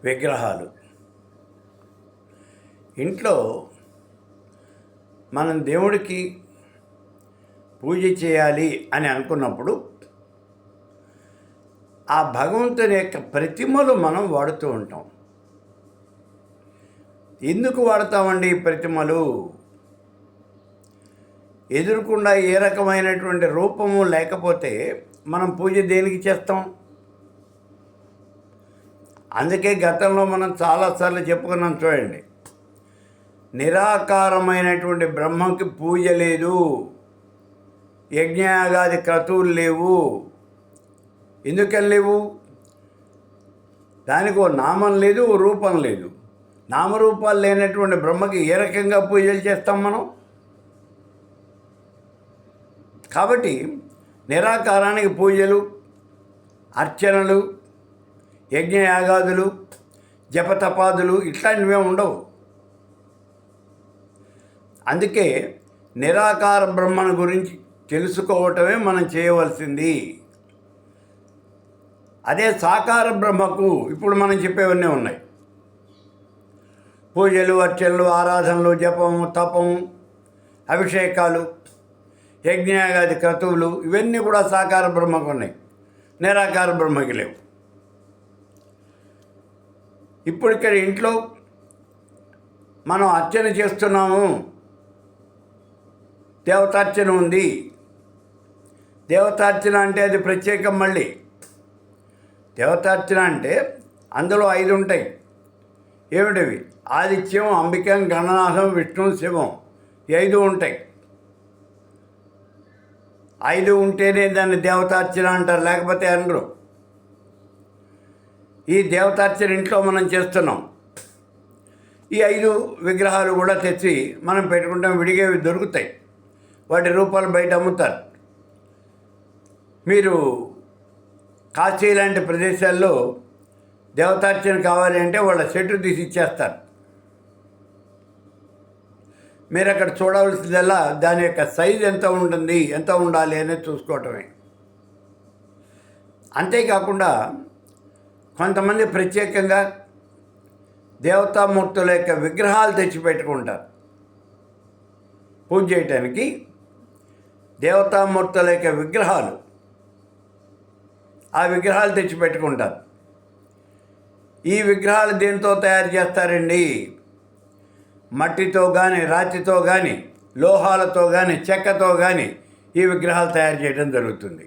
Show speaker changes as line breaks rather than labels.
విగ్రహాలు. ఇంట్లో మనం దేవుడికి పూజ చేయాలి అని అనుకున్నప్పుడు ఆ భగవంతుని యొక్క ప్రతిమలు మనం వాడుతూ ఉంటాం. ఎందుకు వాడతామండి ఈ ప్రతిమలు? ఎదురుకుండా ఏ రకమైనటువంటి రూపము లేకపోతే మనం పూజ దేనికి చేస్తాం? అందుకే గతంలో మనం చాలాసార్లు చెప్పుకున్నాం చూడండి, నిరాకారమైనటువంటి బ్రహ్మకి పూజ లేదు, యజ్ఞయాగాది క్రతువులు లేవు. ఎందుకని లేవు? దానికి ఓ నామం లేదు, ఓ రూపం లేదు. నామరూపాలు లేనటువంటి బ్రహ్మకి ఏ రకంగా పూజలు చేస్తాం మనం? కాబట్టి నిరాకారానికి పూజలు, అర్చనలు, యజ్ఞయాగాదులు, జపతపాదులు ఇట్లాంటివే ఉండవు. అందుకే నిరాకార బ్రహ్మను గురించి తెలుసుకోవటమే మనం చేయవలసింది. అదే సాకార బ్రహ్మకు ఇప్పుడు మనం చెప్పేవన్నీ ఉన్నాయి. పూజలు, అర్చనలు, ఆరాధనలు, జపము, తపము, అభిషేకాలు, యజ్ఞయాగాది క్రతువులు ఇవన్నీ కూడా సాకార బ్రహ్మకు ఉన్నాయి, నిరాకార బ్రహ్మకి లేవు. ఇప్పుడు ఇక్కడ ఇంట్లో మనం అర్చన చేస్తున్నాము, దేవతార్చన ఉంది. దేవతార్చన అంటే అది ప్రత్యేకం. మళ్ళీ దేవతార్చన అంటే అందులో 5 ఉంటాయి. ఏమిటివి? ఆదిత్యం, అంబికం, గణనాథం, విష్ణు, శివం. 5 ఉంటాయి. 5 ఉంటేనే దాన్ని దేవతార్చన అంటారు, లేకపోతే అనరు. ఈ దేవతార్చన ఇంట్లో మనం చేస్తున్నాం. ఈ 5 విగ్రహాలు కూడా తెచ్చి మనం పెట్టుకుంటాం. విడిగేవి దొరుకుతాయి, వాటి రూపాలు బయట అమ్ముతారు. మీరు కాశీ లాంటి ప్రదేశాల్లో దేవతార్చన కావాలి అంటే వాళ్ళ చెట్టు తీసి ఇచ్చేస్తారు. మీరు అక్కడ చూడవలసిందల్లా దాని యొక్క సైజు ఎంత ఉంటుంది, ఎంత ఉండాలి అనేది చూసుకోవటమే. అంతేకాకుండా కొంతమంది ప్రత్యేకంగా దేవతామూర్తుల యొక్క విగ్రహాలు తెచ్చిపెట్టుకుంటారు పూజ చేయటానికి. దేవతామూర్తుల యొక్క విగ్రహాలు, ఆ విగ్రహాలు తెచ్చిపెట్టుకుంటారు. ఈ విగ్రహాలు దేంతో తయారు చేస్తారండి? మట్టితో కానీ, రాతితో కానీ, లోహాలతో కానీ, చెక్కతో కానీ ఈ విగ్రహాలు తయారు చేయడం జరుగుతుంది.